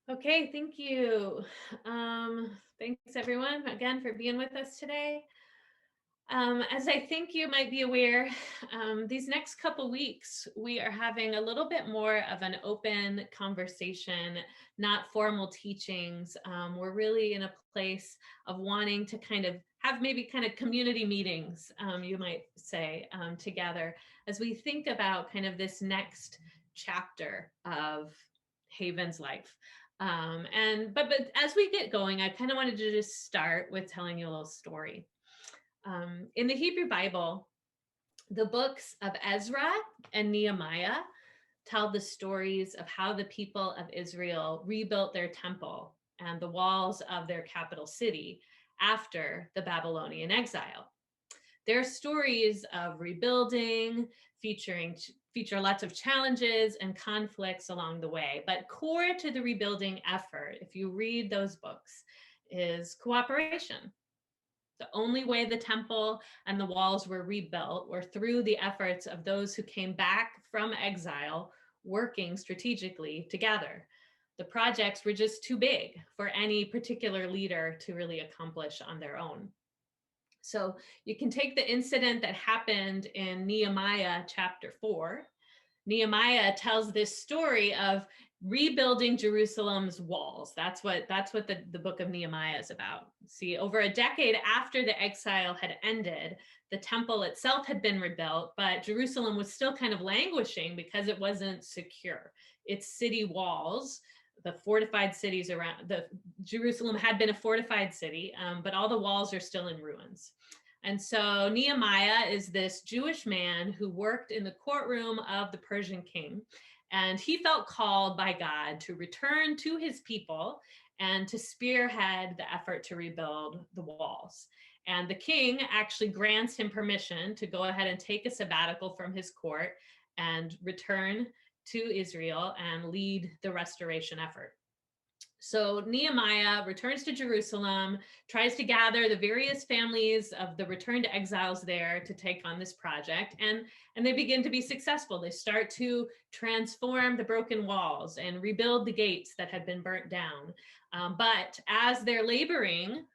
Okay, thank you. Thanks everyone again for being with us today. As I think you might be aware, these next couple weeks, we are having a little bit more of an open conversation, not formal teachings. We're really in a place of wanting to kind of have maybe kind of community meetings, you might say, together as we think about kind of this next chapter of Haven's life. But as we get going, I kind of wanted to just start with telling you a little story. In the Hebrew Bible, the books of Ezra and Nehemiah tell the stories of how the people of Israel rebuilt their temple and the walls of their capital city after the Babylonian exile. Their stories of rebuilding, feature lots of challenges and conflicts along the way. But core to the rebuilding effort, if you read those books, is cooperation. The only way the temple and the walls were rebuilt were through the efforts of those who came back from exile, working strategically together. The projects were just too big for any particular leader to really accomplish on their own. So you can take the incident that happened in Nehemiah chapter 4. Nehemiah tells this story of rebuilding Jerusalem's walls. That's what the book of Nehemiah is about. See, over a decade after the exile had ended, the temple itself had been rebuilt, but Jerusalem was still kind of languishing because it wasn't secure. Its city walls, the fortified cities around the Jerusalem had been a fortified city, but all the walls are still in ruins. And so Nehemiah is this Jewish man who worked in the courtroom of the Persian king. And he felt called by God to return to his people and to spearhead the effort to rebuild the walls. And the king actually grants him permission to go ahead and take a sabbatical from his court and return to Israel and lead the restoration effort. So Nehemiah returns to Jerusalem, tries to gather the various families of the returned exiles there to take on this project, and they begin to be successful. They start to transform the broken walls and rebuild the gates that had been burnt down. But as they're laboring,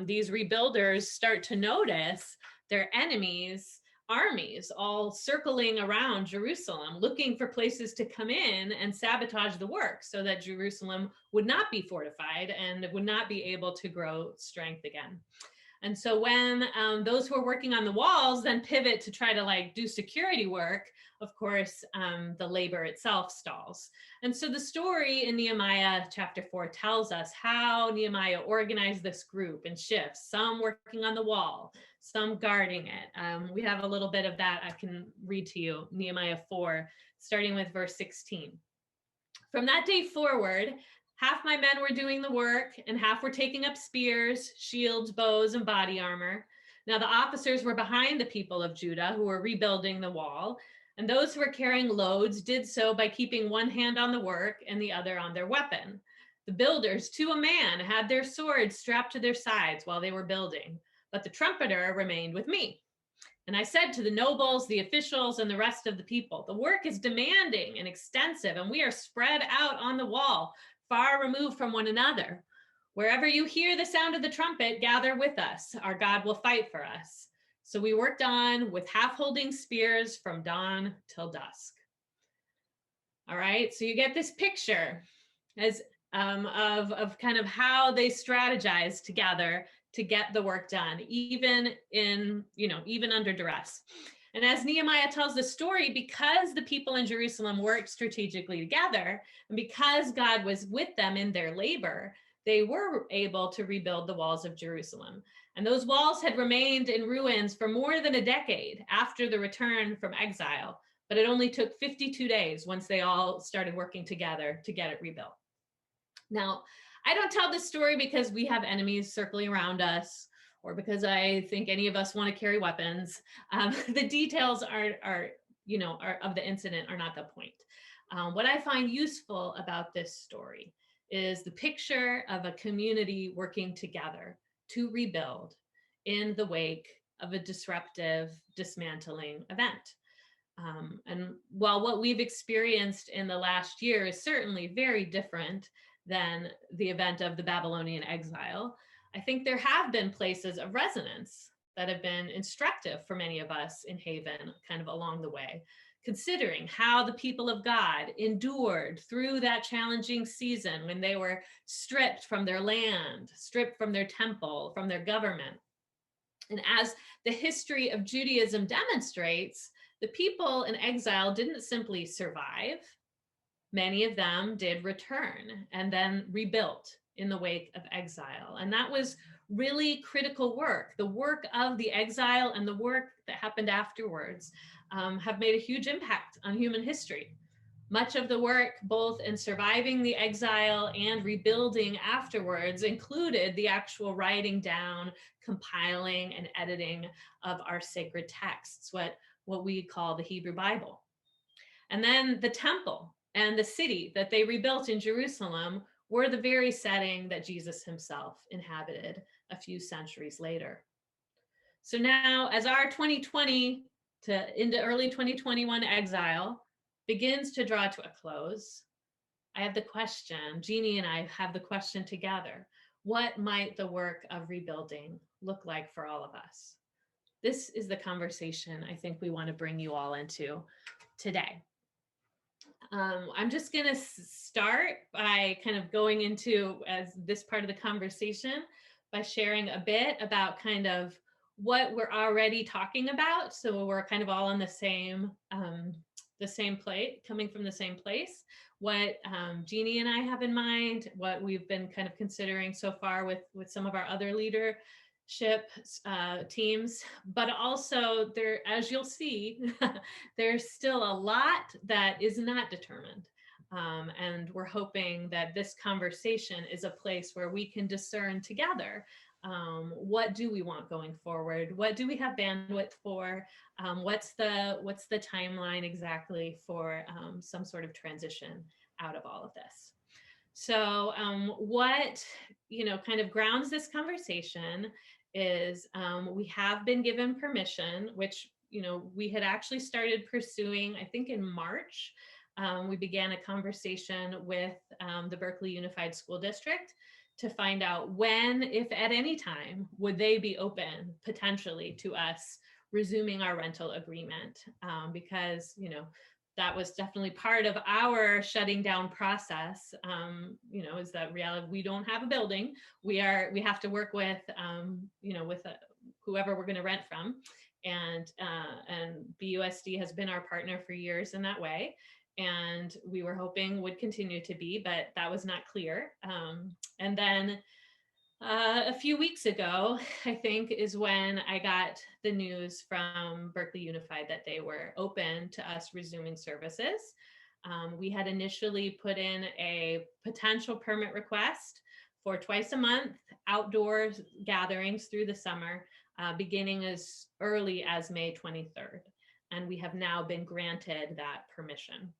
these rebuilders start to notice their enemies' armies all circling around Jerusalem, looking for places to come in and sabotage the work so that Jerusalem would not be fortified and would not be able to grow strength again. And so when those who are working on the walls then pivot to try to do security work, of course, the labor itself stalls. And so the story in Nehemiah chapter 4 tells us how Nehemiah organized this group in shifts, some working on the wall, some guarding it. We have a little bit of that I can read to you, Nehemiah 4, starting with verse 16. From that day forward, half my men were doing the work, and half were taking up spears, shields, bows, and body armor. Now the officers were behind the people of Judah who were rebuilding the wall, and those who were carrying loads did so by keeping one hand on the work and the other on their weapon. The builders, to a man, had their swords strapped to their sides while they were building, but the trumpeter remained with me. And I said to the nobles, the officials, and the rest of the people, the work is demanding and extensive, and we are spread out on the wall, far removed from one another. Wherever you hear the sound of the trumpet, gather with us. Our God will fight for us. So we worked on with half holding spears from dawn till dusk. All right, so you get this picture as of kind of how they strategize together to get the work done, even under duress. And as Nehemiah tells the story, because the people in Jerusalem worked strategically together, and because God was with them in their labor, they were able to rebuild the walls of Jerusalem. And those walls had remained in ruins for more than a decade after the return from exile, but it only took 52 days once they all started working together to get it rebuilt. Now, I don't tell this story because we have enemies circling around us or because I think any of us want to carry weapons. The details are of the incident are not the point. What I find useful about this story is the picture of a community working together to rebuild in the wake of a disruptive, dismantling event. And while what we've experienced in the last year is certainly very different than the event of the Babylonian exile, I think there have been places of resonance that have been instructive for many of us in Haven kind of along the way, considering how the people of God endured through that challenging season when they were stripped from their land, stripped from their temple, from their government. And as the history of Judaism demonstrates, the people in exile didn't simply survive. Many of them did return and then rebuilt in the wake of exile. And that was really critical work. The work of the exile and the work that happened afterwards have made a huge impact on human history. Much of the work, both in surviving the exile and rebuilding afterwards, included the actual writing down, compiling, and editing of our sacred texts, what we call the Hebrew Bible. And then the temple and the city that they rebuilt in Jerusalem were the very setting that Jesus himself inhabited a few centuries later. So now, as our 2020 to into early 2021 exile begins to draw to a close, I have the question, Jeannie and I have the question together. What might the work of rebuilding look like for all of us? This is the conversation I think we want to bring you all into today. I'm just going to start by kind of going into as this part of the conversation by sharing a bit about kind of what we're already talking about. So we're kind of all on the same plate, coming from the same place. What Jeannie and I have in mind, what we've been kind of considering so far with some of our other leadership teams, but also there, as you'll see, there's still a lot that is not determined. And we're hoping that this conversation is a place where we can discern together. What do we want going forward? What do we have bandwidth for? What's the timeline exactly for some sort of transition out of all of this? So what kind of grounds this conversation is we have been given permission, which we had actually started pursuing, I think in March. We began a conversation with the Berkeley Unified School District to find out when, if at any time, would they be open potentially to us resuming our rental agreement, because that was definitely part of our shutting down process. Is that reality? We don't have a building. We have to work with whoever we're going to rent from, and BUSD has been our partner for years in that way. And we were hoping would continue to be, but that was not clear. And then a few weeks ago, I think, is when I got the news from Berkeley Unified that they were open to us resuming services. We had initially put in a potential permit request for twice a month outdoor gatherings through the summer, beginning as early as May 23rd. And we have now been granted that permission.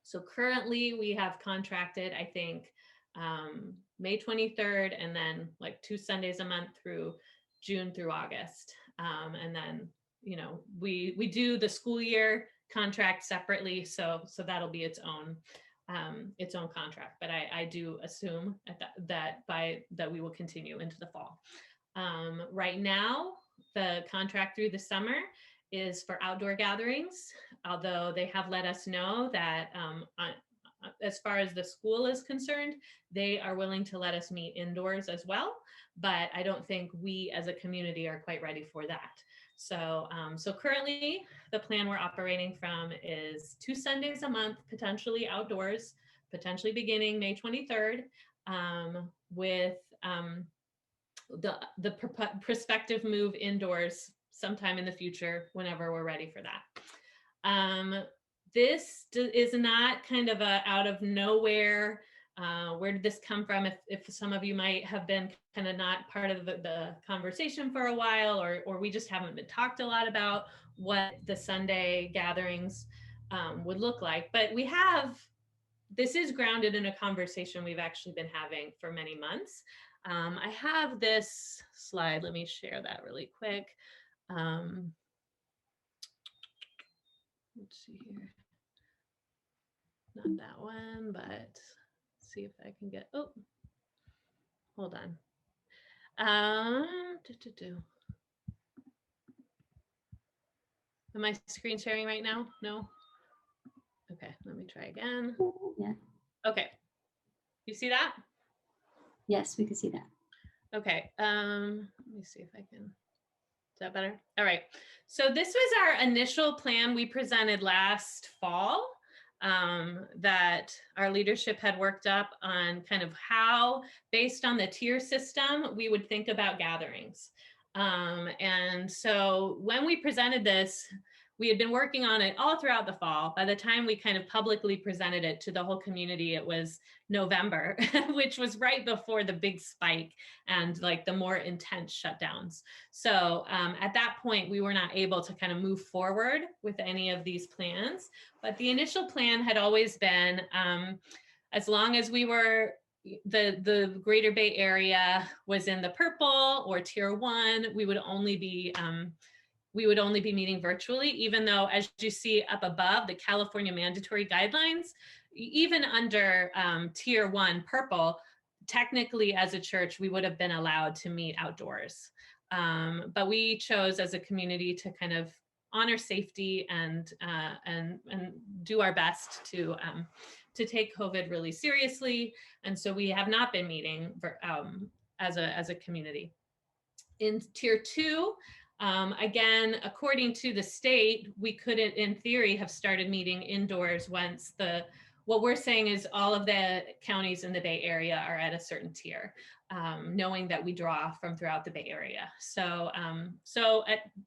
So currently we have contracted, I think, May 23rd, and then like 2 Sundays a month through June through August. And then, we do the school year contract separately. So that'll be its own contract. But I do assume that we will continue into the fall. Right now, the contract through the summer is for outdoor gatherings, although they have let us know that as far as the school is concerned, they are willing to let us meet indoors as well. But I don't think we as a community are quite ready for that. So currently the plan we're operating from is 2 Sundays a month, potentially outdoors, potentially beginning May 23rd, with the prospective move indoors sometime in the future, whenever we're ready for that. This is not kind of a out of nowhere, where did this come from? If some of you might have been kind of not part of the conversation for a while, or we just haven't been talked a lot about what the Sunday gatherings would look like. But this is grounded in a conversation we've actually been having for many months. I have this slide. Let me share that really quick. Let's see here. Not that one, but let's see if I can get, oh, hold on. Am I screen sharing right now? No? Okay, let me try again. Yeah. Okay. You see that? Yes, we can see that. Okay. Let me see if I can. Is that better? All right. So this was our initial plan we presented last fall, that our leadership had worked up on kind of how, based on the tier system, we would think about gatherings. And so when we presented this, we had been working on it all throughout the fall. By the time we kind of publicly presented it to the whole community, it was November, which was right before the big spike and like the more intense shutdowns. So at that point, we were not able to kind of move forward with any of these plans. But the initial plan had always been, as long as we were, the Greater Bay Area was in the purple or tier 1, we would only be meeting virtually, even though, as you see up above, the California mandatory guidelines, even under tier 1 purple, technically as a church, we would have been allowed to meet outdoors. But we chose as a community to kind of honor safety and do our best to take COVID really seriously. And so we have not been meeting as a community. In tier 2, again, according to the state, we couldn't, in theory, have started meeting indoors once what we're saying is all of the counties in the Bay Area are at a certain tier, knowing that we draw from throughout the Bay Area. So,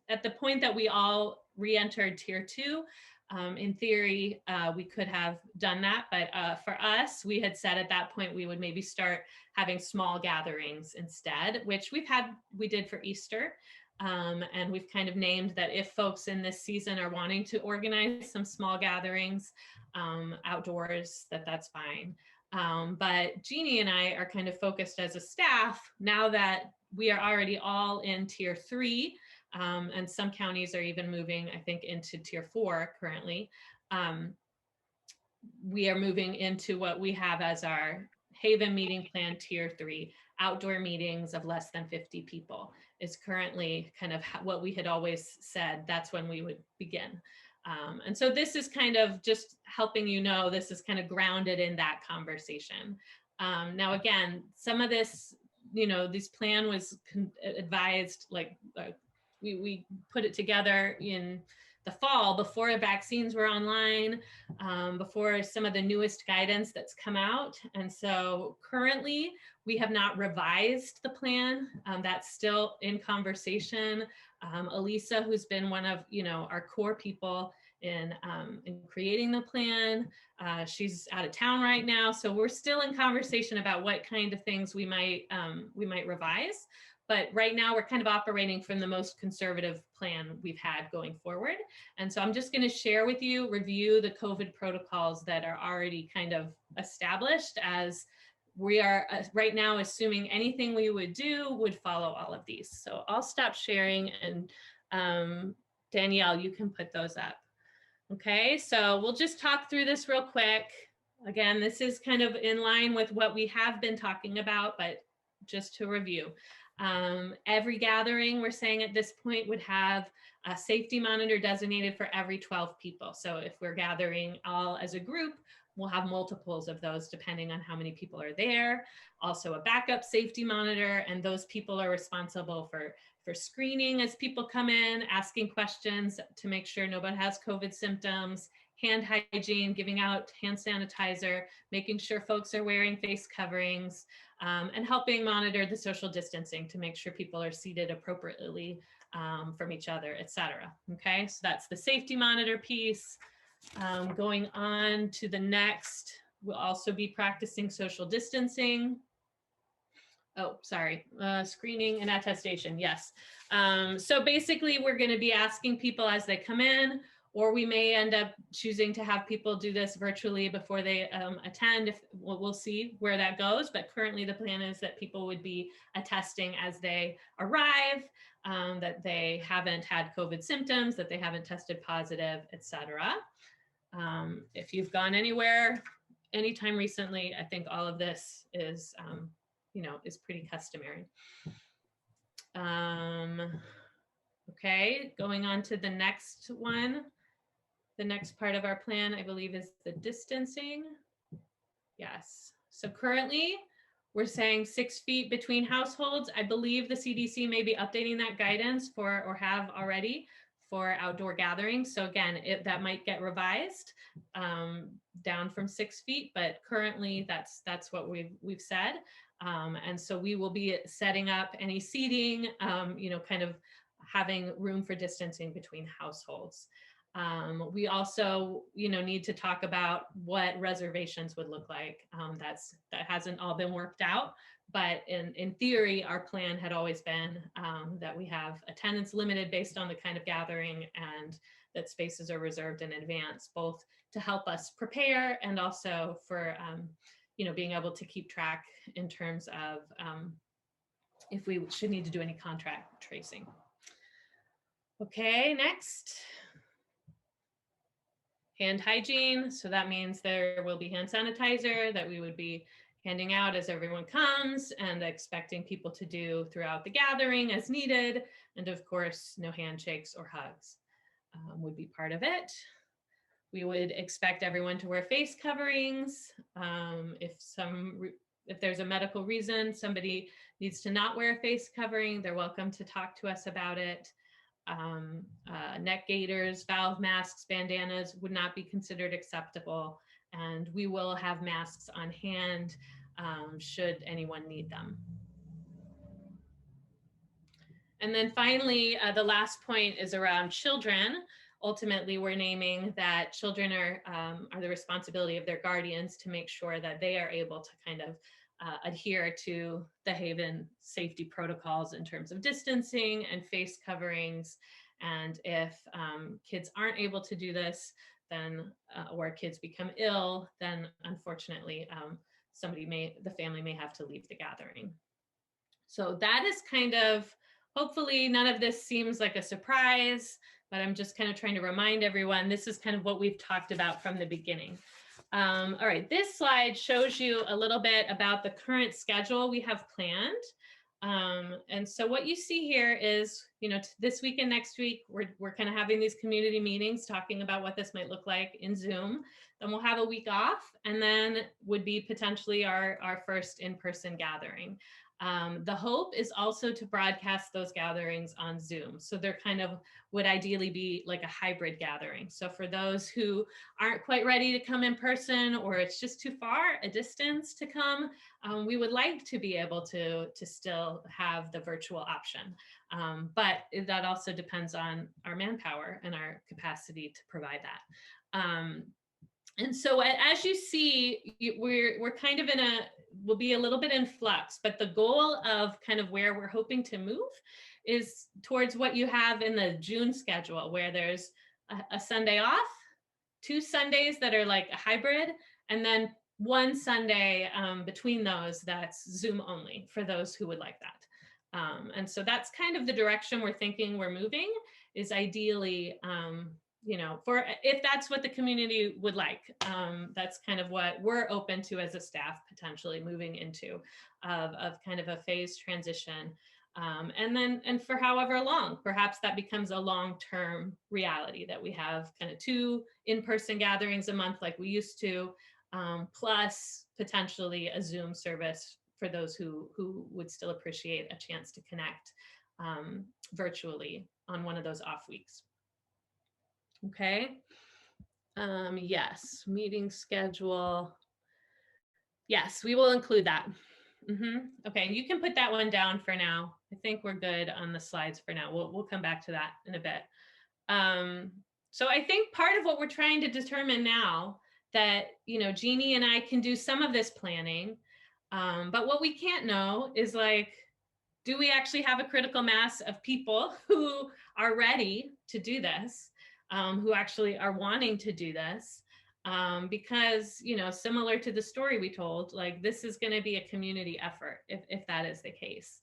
at the point that we all re-entered tier 2, in theory, we could have done that, but for us, we had said at that point we would maybe start having small gatherings instead, which we did for Easter. And we've kind of named that if folks in this season are wanting to organize some small gatherings outdoors, that's fine. But Jeannie and I are kind of focused as a staff now that we are already all in tier 3, and some counties are even moving, I think, into tier 4 currently. We are moving into what we have as our Haven meeting plan tier 3. Outdoor meetings of less than 50 people is currently kind of what we had always said. That's when we would begin. And so this is kind of just helping you know, this is kind of grounded in that conversation. Now, again, some of this, this plan was advised, like we put it together in the fall before vaccines were online, before some of the newest guidance that's come out. And so currently we have not revised the plan. That's still in conversation. Elisa, who's been one of our core people in creating the plan, she's out of town right now. So we're still in conversation about what kind of things we might revise. But right now we're kind of operating from the most conservative plan we've had going forward. And so I'm just going to review the COVID protocols that are already kind of established, as we are right now assuming anything we would do would follow all of these. So I'll stop sharing, and Danielle, you can put those up. Okay, so we'll just talk through this real quick. Again, this is kind of in line with what we have been talking about, but just to review. Every gathering, we're saying at this point, would have a safety monitor designated for every 12 people. So if we're gathering all as a group, we'll have multiples of those depending on how many people are there. Also a backup safety monitor, and those people are responsible for screening as people come in, asking questions to make sure nobody has COVID symptoms, hand hygiene, giving out hand sanitizer, making sure folks are wearing face coverings, and helping monitor the social distancing to make sure people are seated appropriately from each other, et cetera. Okay, so that's the safety monitor piece. Going on to the next, we'll also be practicing social distancing. Oh, sorry, screening and attestation, yes. So basically we're gonna be asking people as they come in, or we may end up choosing to have people do this virtually before they attend. We'll see where that goes, but currently the plan is that people would be attesting as they arrive, that they haven't had COVID symptoms, that they haven't tested positive, et cetera. If you've gone anywhere anytime recently, I think all of this is, is pretty customary. Okay, going on to the next one. The next part of our plan, I believe, is the distancing. Yes. So currently, we're saying 6 feet between households. I believe the CDC may be updating that guidance for, or have already, for outdoor gatherings. So again, that might get revised down from 6 feet, but currently that's what we've said. And so we will be setting up any seating, kind of having room for distancing between households. We also, need to talk about what reservations would look like. That hasn't all been worked out, but in theory, our plan had always been that we have attendance limited based on the kind of gathering, and that spaces are reserved in advance, both to help us prepare and also for, being able to keep track in terms of if we should need to do any contact tracing. Okay, next. Hand hygiene. So that means there will be hand sanitizer that we would be handing out as everyone comes, and expecting people to do throughout the gathering as needed. And of course, no handshakes or hugs would be part of it. We would expect everyone to wear face coverings. If there's a medical reason somebody needs to not wear a face covering, they're welcome to talk to us about it. Neck gaiters, valve masks, bandanas would not be considered acceptable, and we will have masks on hand should anyone need them. And then finally, the last point is around children. Ultimately, we're naming that children are the responsibility of their guardians to make sure that they are able to kind of adhere to the Haven safety protocols in terms of distancing and face coverings. And if kids aren't able to do this, then, or kids become ill, then unfortunately, the family may have to leave the gathering. So that is kind of, hopefully none of this seems like a surprise, but I'm just kind of trying to remind everyone, this is kind of what we've talked about from the beginning. All right, this slide shows you a little bit about the current schedule we have planned. And so what you see here is, this week and next week, we're kind of having these community meetings talking about what this might look like in Zoom. Then we'll have a week off, and then would be potentially our first in-person gathering. The hope is also to broadcast those gatherings on Zoom. So they're kind of would ideally be like a hybrid gathering. So for those who aren't quite ready to come in person, or it's just too far a distance to come, we would like to be able to still have the virtual option. But that also depends on our manpower and our capacity to provide that. And so as you see, we're kind of we'll be a little bit in flux, but the goal of kind of where we're hoping to move is towards what you have in the June schedule, where there's a Sunday off, 2 Sundays that are like a hybrid, and then 1 Sunday between those that's Zoom only for those who would like that. And so that's kind of the direction we're thinking we're moving, is ideally, for if that's what the community would like, that's kind of what we're open to as a staff potentially moving into, of kind of a phased transition. And for however long, perhaps that becomes a long-term reality, that we have kind of 2 in-person gatherings a month like we used to, plus potentially a Zoom service for those who would still appreciate a chance to connect virtually on one of those off weeks. Okay. Yes, meeting schedule. Yes, we will include that. Okay, you can put that one down for now. I think we're good on the slides for now. We'll come back to that in a bit. So I think part of what we're trying to determine now, that Jeannie and I can do some of this planning, but what we can't know is, like, do we actually have a critical mass of people who are ready to do this, who actually are wanting to do this? Because, similar to the story we told, like, this is going to be a community effort if that is the case.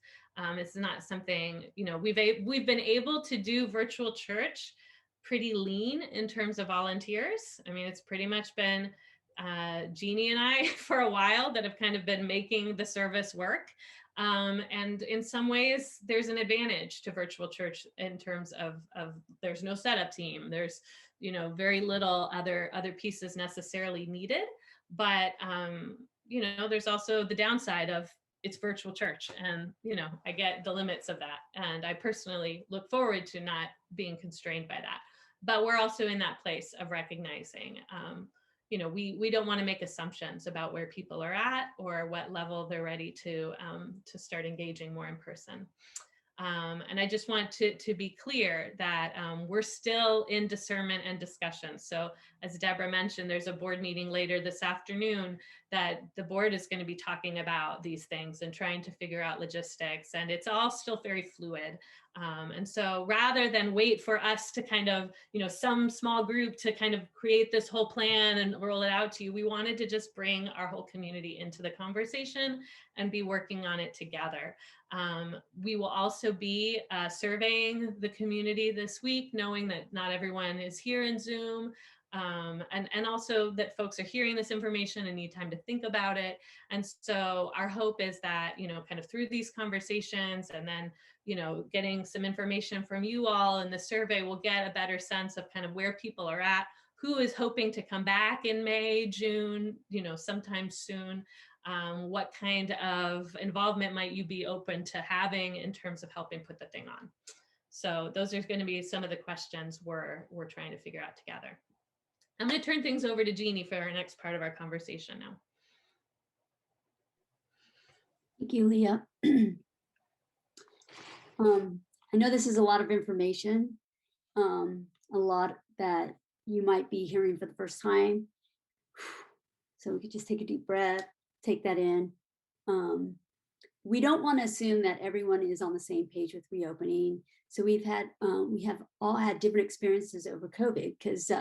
It's not something, we've been able to do virtual church pretty lean in terms of volunteers. I mean, it's pretty much been Jeannie and I for a while that have kind of been making the service work. And in some ways, there's an advantage to virtual church in terms of there's no setup team. There's very little other pieces necessarily needed. But there's also the downside of it's virtual church, and I get the limits of that, and I personally look forward to not being constrained by that. But we're also in that place of recognizing we don't want to make assumptions about where people are at or what level they're ready to start engaging more in person. And I just want to be clear that we're still in discernment and discussion. So as Deborah mentioned, there's a board meeting later this afternoon that the board is going to be talking about these things and trying to figure out logistics. And it's all still very fluid. And so rather than wait for us to kind of, some small group to kind of create this whole plan and roll it out to you, we wanted to just bring our whole community into the conversation and be working on it together. We will also be surveying the community this week, knowing that not everyone is here in Zoom, and also that folks are hearing this information and need time to think about it. And so our hope is that, kind of through these conversations and then, getting some information from you all in the survey, we'll get a better sense of kind of where people are at, who is hoping to come back in May, June, sometime soon. What kind of involvement might you be open to having in terms of helping put the thing on? So those are going to be some of the questions we're trying to figure out together. I'm going to turn things over to Jeannie for our next part of our conversation now. Thank you, Leah. I know this is a lot of information, a lot that you might be hearing for the first time. So we could just take a deep breath, take that in. We don't want to assume that everyone is on the same page with reopening. So we have all had different experiences over COVID, because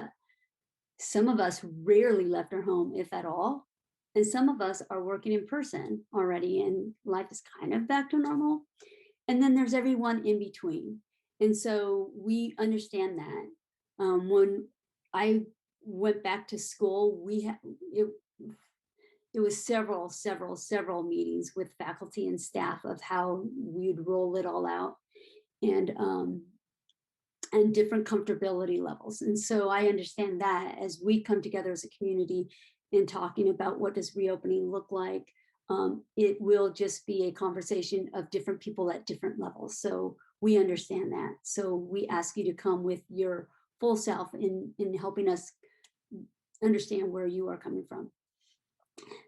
some of us rarely left our home, if at all. And some of us are working in person already, and life is kind of back to normal. And then there's everyone in between. And so we understand that. When I went back to school, it was several meetings with faculty and staff of how we'd roll it all out, and different comfortability levels. And so I understand that as we come together as a community in talking about what does reopening look like, it will just be a conversation of different people at different levels. So we understand that. So we ask you to come with your full self in helping us understand where you are coming from.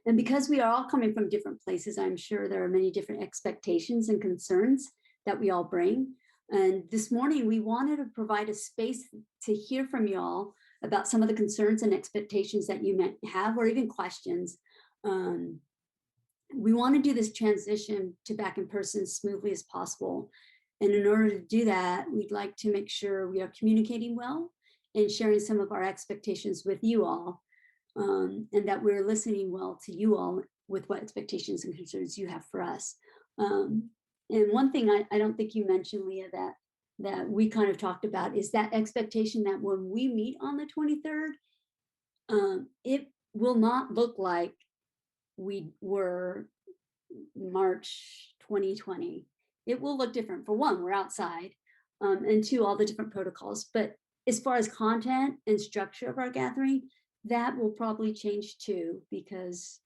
And because we are all coming from different places, I'm sure there are many different expectations and concerns that we all bring. And this morning, we wanted to provide a space to hear from you all about some of the concerns and expectations that you might have, or even questions. We want to do this transition to back in person as smoothly as possible. And in order to do that, we'd like to make sure we are communicating well and sharing some of our expectations with you all, and that we're listening well to you all with what expectations and concerns you have for us. And one thing I don't think you mentioned, Leah, that we kind of talked about is that expectation that when we meet on the 23rd, it will not look like we were March 2020. It will look different. For one, we're outside, and two, all the different protocols. But as far as content and structure of our gathering, that will probably change too, because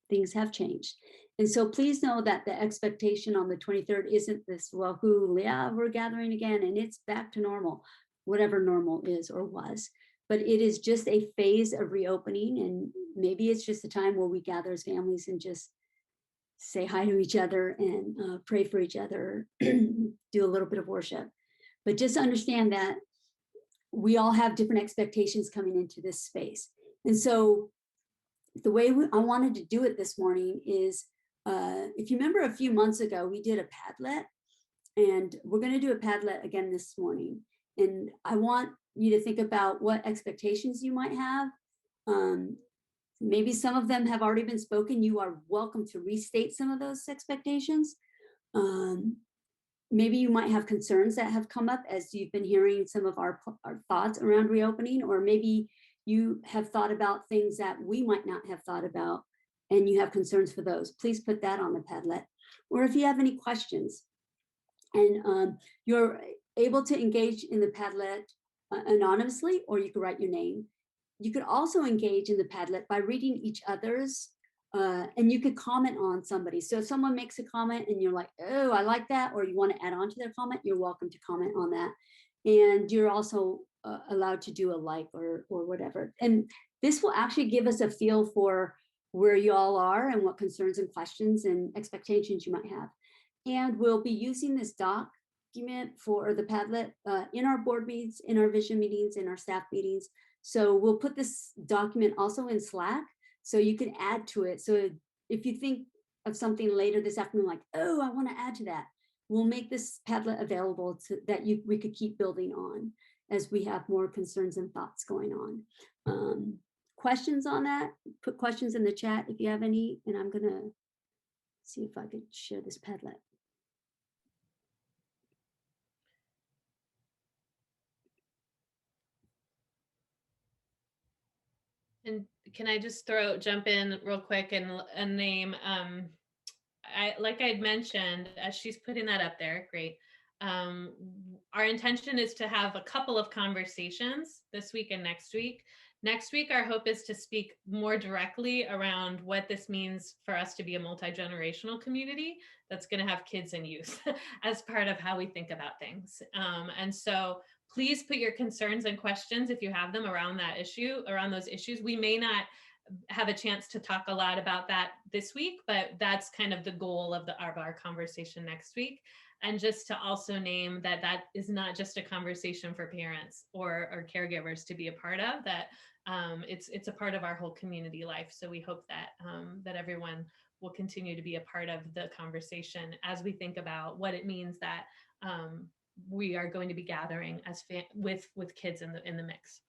things have changed. And so please know that the expectation on the 23rd isn't this, well, yeah, we're gathering again and it's back to normal, whatever normal is or was. But it is just a phase of reopening, and maybe it's just a time where we gather as families and just say hi to each other and pray for each other, do a little bit of worship. But just understand that we all have different expectations coming into this space. And so the way I wanted to do it this morning is, if you remember a few months ago, we did a Padlet, and we're going to do a Padlet again this morning. And I want you to think about what expectations you might have. Maybe some of them have already been spoken. You are welcome to restate some of those expectations. Maybe you might have concerns that have come up as you've been hearing some of our thoughts around reopening, or maybe you have thought about things that we might not have thought about, and you have concerns for those, please put that on the Padlet. Or if you have any questions, and you're able to engage in the Padlet anonymously, or you could write your name. You could also engage in the Padlet by reading each other's, and you could comment on somebody. So if someone makes a comment and you're like, oh, I like that, or you want to add on to their comment, you're welcome to comment on that. And you're also allowed to do a like or whatever. And this will actually give us a feel for where you all are and what concerns and questions and expectations you might have. And we'll be using this document for the Padlet in our board meetings, in our vision meetings, in our staff meetings. So we'll put this document also in Slack, so you can add to it. So if you think of something later this afternoon, like, oh, I want to add to that, we'll make this Padlet available to that we could keep building on as we have more concerns and thoughts going on. Questions on that? Put questions in the chat if you have any, and I'm gonna see if I could share this Padlet. And can I just jump in real quick and name, like I'd mentioned, as she's putting that up there, great. Our intention is to have a couple of conversations this week and next week. Next week, our hope is to speak more directly around what this means for us to be a multi-generational community that's going to have kids and youth as part of how we think about things. And so please put your concerns and questions, if you have them, around that issue, around those issues. We may not have a chance to talk a lot about that this week, but that's kind of the goal of our conversation next week. And just to also name that that is not just a conversation for parents or caregivers to be a part of, that it's a part of our whole community life. So we hope that that everyone will continue to be a part of the conversation as we think about what it means that we are going to be gathering as with kids in the mix.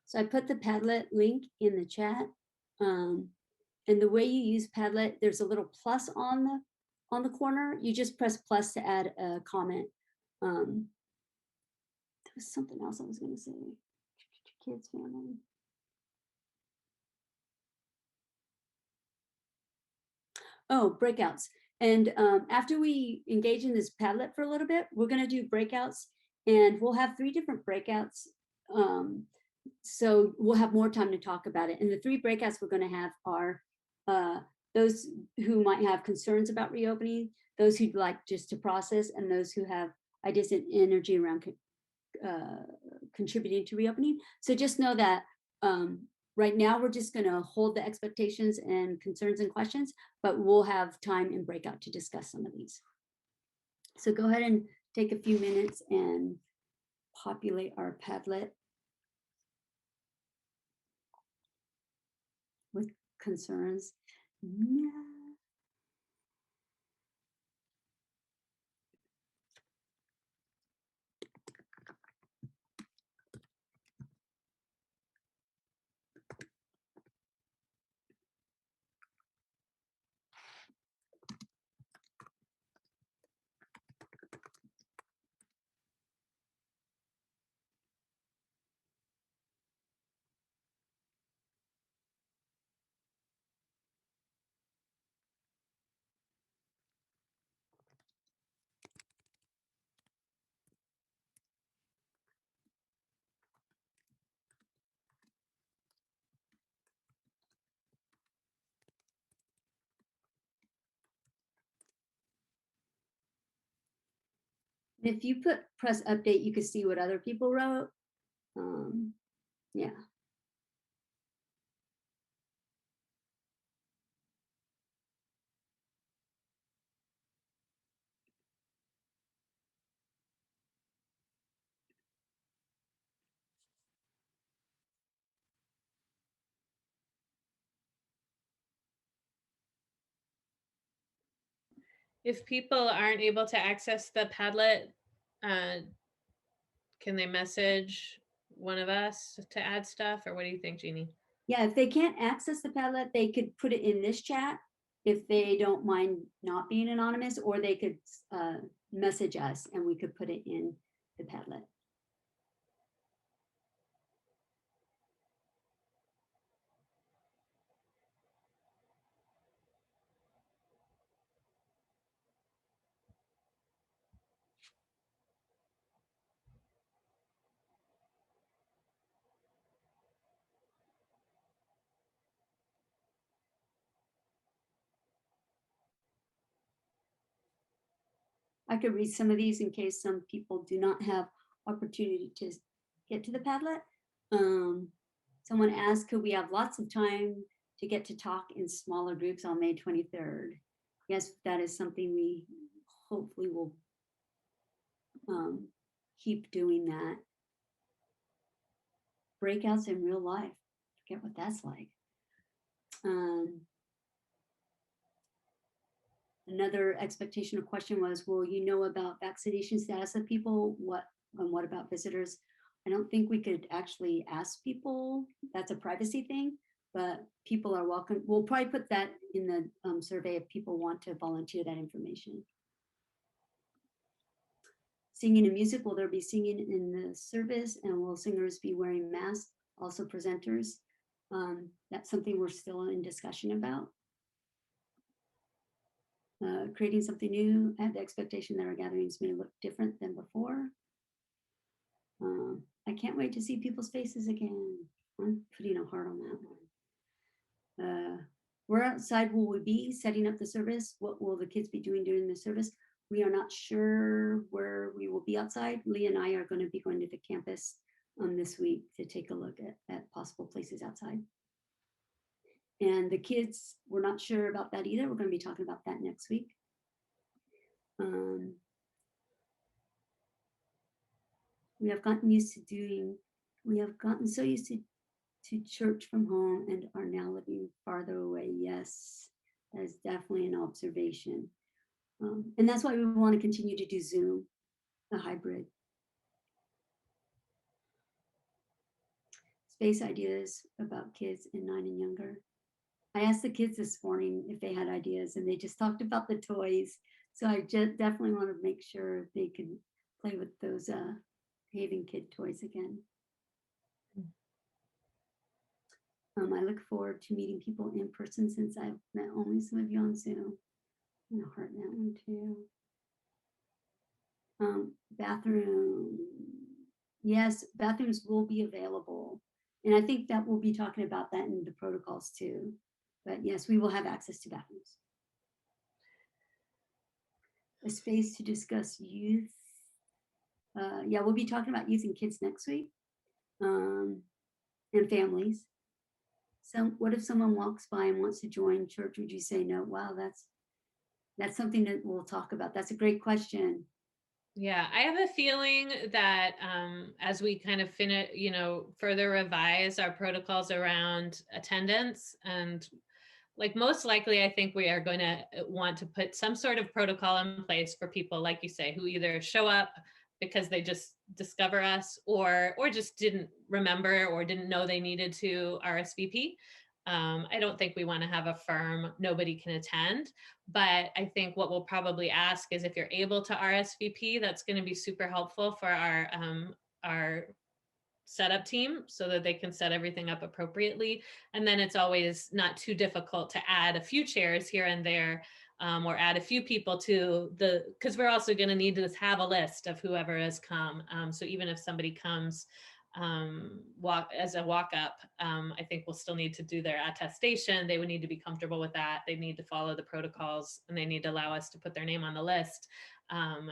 So I put the Padlet link in the chat. And the way you use Padlet, there's a little plus on the corner. You just press plus to add a comment. There was something else I was going to say. Kids, family. Oh, breakouts. And after we engage in this Padlet for a little bit, we're going to do breakouts, and we'll have 3 different breakouts. So we'll have more time to talk about it. And the 3 breakouts we're going to have are those who might have concerns about reopening, those who'd like just to process, and those who have ideas and energy around contributing to reopening. So just know that right now we're just going to hold the expectations and concerns and questions, but we'll have time in breakout to discuss some of these. So go ahead and take a few minutes and populate our Padlet with concerns. Yeah. If you press update, you can see what other people wrote. Yeah. If people aren't able to access the Padlet, can they message one of us to add stuff, or what do you think, Jeannie? Yeah, if they can't access the Padlet, they could put it in this chat if they don't mind not being anonymous, or they could message us and we could put it in the Padlet. I could read some of these in case some people do not have opportunity to get to the Padlet. Someone asked, could we have lots of time to get to talk in smaller groups on May 23rd? Yes, that is something we hopefully will keep doing that. Breakouts in real life, forget what that's like. Another expectation or question was, will you know about vaccination status of people? What about visitors? I don't think we could actually ask people. That's a privacy thing, but people are welcome. We'll probably put that in the survey if people want to volunteer that information. Singing and music, will there be singing in the service, and will singers be wearing masks? Also presenters. That's something we're still in discussion about. Creating something new. I have the expectation that our gatherings may look different than before. I can't wait to see people's faces again. I'm putting a heart on that one. Where outside will we be setting up the service? What will the kids be doing during the service? We are not sure where we will be outside. Leah and I are going to be going to the campus this week to take a look at possible places outside. And the kids, we're not sure about that either. We're going to be talking about that next week. We have gotten so used to church from home and are now living farther away. Yes, that is definitely an observation. And that's why we want to continue to do Zoom, a hybrid. Space ideas about kids in 9 and younger. I asked the kids this morning if they had ideas, and they just talked about the toys. So I just definitely want to make sure they can play with those Haven Kid toys again. I look forward to meeting people in person since I've met only some of you on Zoom. I'm gonna heart that one too. Bathroom. Yes, bathrooms will be available. And I think that we'll be talking about that in the protocols too. But yes, we will have access to bathrooms. A space to discuss youth. Yeah, we'll be talking about youth and kids next week. And families. What if someone walks by and wants to join church? Would you say no? Wow, that's something that we'll talk about. That's a great question. Yeah, I have a feeling that as we kind of finish, further revise our protocols around attendance, and like most likely, I think we are going to want to put some sort of protocol in place for people, like you say, who either show up because they just discover us or just didn't remember or didn't know they needed to RSVP. I don't think we want to have a firm nobody can attend, but I think what we'll probably ask is if you're able to RSVP, that's going to be super helpful for our setup team so that they can set everything up appropriately. And then it's always not too difficult to add a few chairs here and there, or add a few people to because we're also going to need to have a list of whoever has come. So even if somebody comes walk up, I think we'll still need to do their attestation. They would need to be comfortable with that. They need to follow the protocols, and they need to allow us to put their name on the list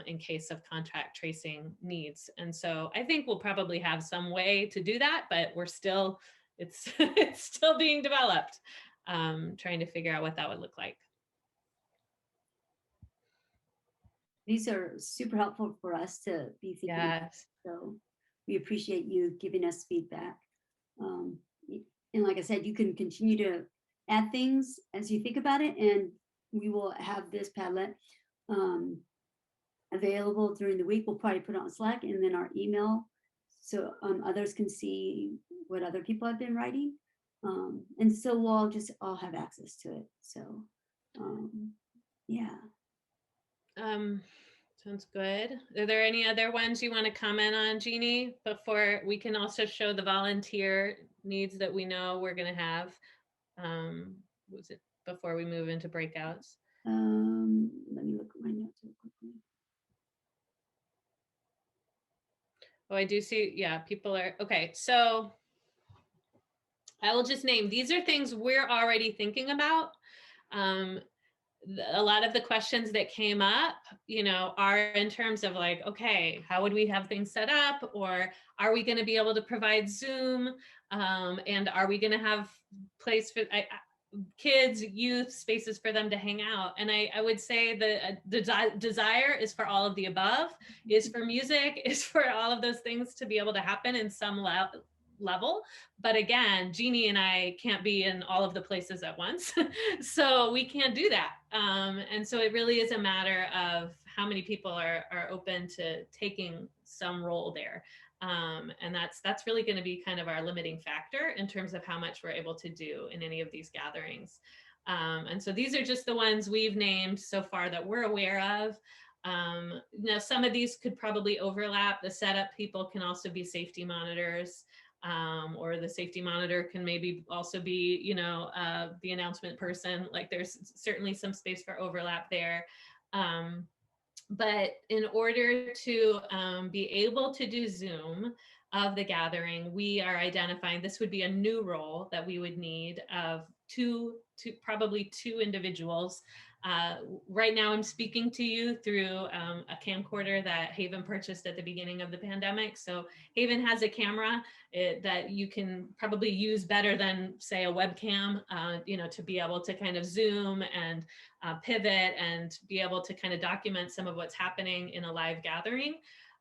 in case of contact tracing needs. And so I think we'll probably have some way to do that, but it's it's still being developed, trying to figure out what that would look like. These are super helpful for us to be thinking. Yes. So we appreciate you giving us feedback. And like I said, you can continue to add things as you think about it, and we will have this Padlet available during the week. We'll probably put it on Slack and then our email so others can see what other people have been writing. And so we'll all have access to it. So yeah. Sounds good. Are there any other ones you want to comment on, Jeannie, before we can also show the volunteer needs that we know we're going to have? Was it before we move into breakouts? Let me look at my notes real quickly. Oh, I do see. Yeah, people are okay. So I will just name, these are things we're already thinking about. A lot of the questions that came up, are in terms of like, okay, how would we have things set up? Or are we going to be able to provide Zoom? And are we going to have place for kids, youth, spaces for them to hang out? And I would say the desire is for all of the above, is for music, is for all of those things to be able to happen in some level. But again, Jeannie and I can't be in all of the places at once. So we can't do that. And so it really is a matter of how many people are open to taking some role there. And that's really going to be kind of our limiting factor in terms of how much we're able to do in any of these gatherings. And so these are just the ones we've named so far that we're aware of. Now, some of these could probably overlap. The setup people can also be safety monitors. Or the safety monitor can maybe also be, the announcement person. Like there's certainly some space for overlap there. But in order to be able to do Zoom of the gathering, we are identifying this would be a new role that we would need of probably two individuals. Right now, I'm speaking to you through a camcorder that Haven purchased at the beginning of the pandemic. So Haven has a camera that you can probably use better than, say, a webcam, to be able to kind of Zoom and pivot and be able to kind of document some of what's happening in a live gathering.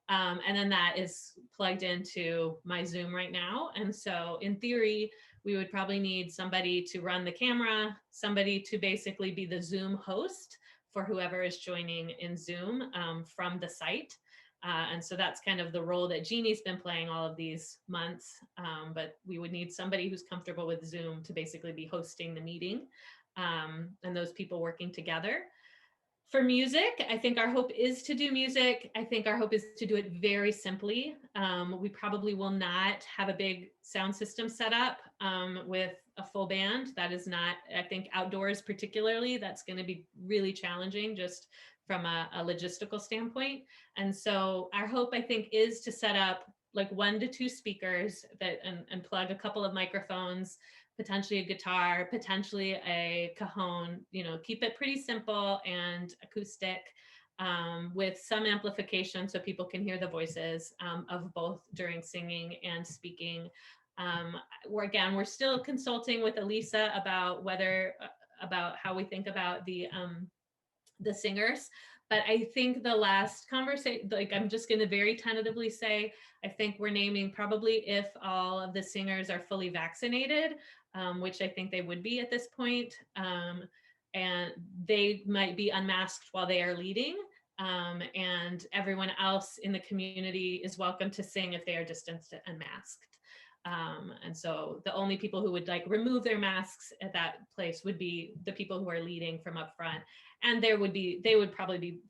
And then that is plugged into my Zoom right now. And so in theory, we would probably need somebody to run the camera, somebody to basically be the Zoom host for whoever is joining in Zoom from the site. And so that's kind of the role that Jeannie's been playing all of these months. But we would need somebody who's comfortable with Zoom to basically be hosting the meeting, and those people working together. For music, I think our hope is to do music. I think our hope is to do it very simply. We probably will not have a big sound system set up with a full band. That is not, I think outdoors particularly, that's going to be really challenging just from a logistical standpoint. And so our hope, I think, is to set up like 1 to 2 speakers and plug a couple of microphones, potentially a guitar, potentially a cajon, keep it pretty simple and acoustic, with some amplification so people can hear the voices of both during singing and speaking. We're still consulting with Elisa about about how we think about the singers. But I think the last conversation, like I'm just going to very tentatively say, I think we're naming probably if all of the singers are fully vaccinated, which I think they would be at this point, and they might be unmasked while they are leading. And everyone else in the community is welcome to sing if they are distanced and masked. And so the only people who would like remove their masks at that place would be the people who are leading from up front. And they would probably be,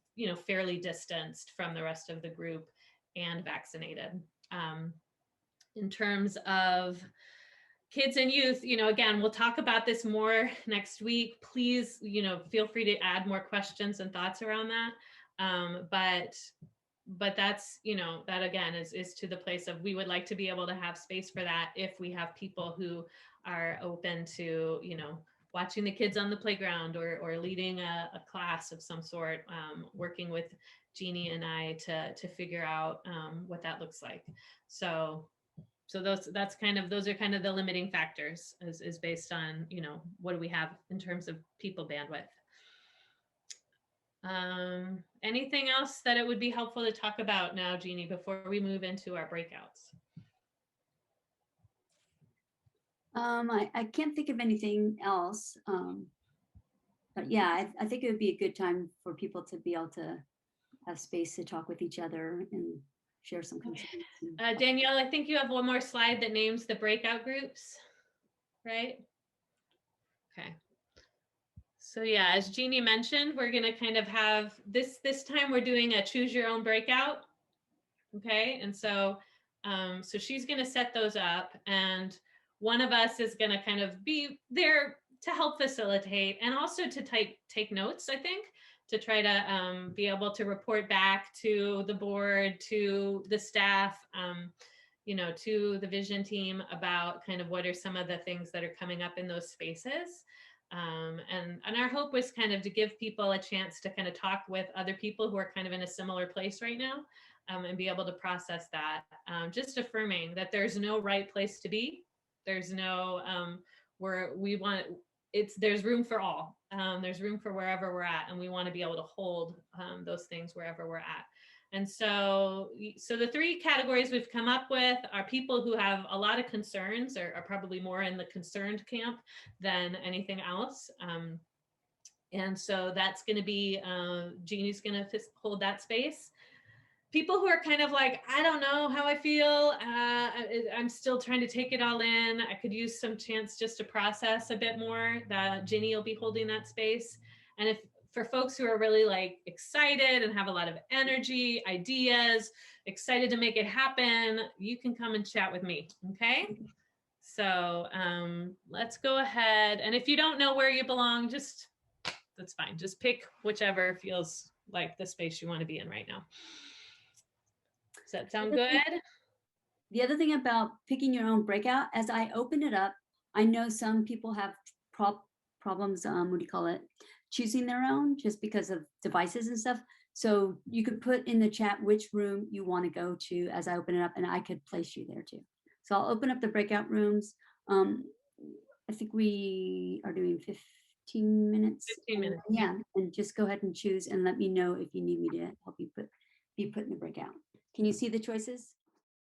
fairly distanced from the rest of the group and vaccinated. In terms of kids and youth, again, we'll talk about this more next week. Please, feel free to add more questions and thoughts around that. But that's, that again is to the place of, we would like to be able to have space for that if we have people who are open to, watching the kids on the playground or leading a class of some sort, working with Jeannie and I to figure out what that looks like. So those are kind of the limiting factors is based on, what do we have in terms of people bandwidth. Anything else that it would be helpful to talk about now, Jeannie, before we move into our breakouts? I can't think of anything else. But yeah, I think it would be a good time for people to be able to have space to talk with each other and share some concerns. Danielle, I think you have one more slide that names the breakout groups, right? Okay. So yeah, as Jeannie mentioned, we're gonna kind of have this time we're doing a choose your own breakout. Okay, and so she's gonna set those up, and one of us is gonna kind of be there to help facilitate and also to take notes, I think, to try to be able to report back to the board, to the staff, to the vision team about kind of what are some of the things that are coming up in those spaces. And our hope was kind of to give people a chance to kind of talk with other people who are kind of in a similar place right now, and be able to process that. Just affirming that there's no right place to be. There's no where we want there's room for all. There's room for wherever we're at, and we want to be able to hold those things wherever we're at. And so the three categories we've come up with are people who have a lot of concerns, or are probably more in the concerned camp than anything else. And so that's going to be Jeannie's going to hold that space. People who are kind of like, I don't know how I feel. I'm still trying to take it all in. I could use some chance just to process a bit more. That Ginny will be holding that space. And if for folks who are really like excited and have a lot of energy, ideas, excited to make it happen, you can come and chat with me. Okay. So let's go ahead. And if you don't know where you belong, that's fine. Just pick whichever feels like the space you want to be in right now. Does that sound good? The other thing about picking your own breakout, as I open it up, I know some people have problems, what do you call it, choosing their own just because of devices and stuff. So you could put in the chat which room you want to go to as I open it up, and I could place you there too. So I'll open up the breakout rooms. I think we are doing 15 minutes. 15 minutes. Yeah, and just go ahead and choose and let me know if you need me to help you be put in the breakout. Can you see the choices?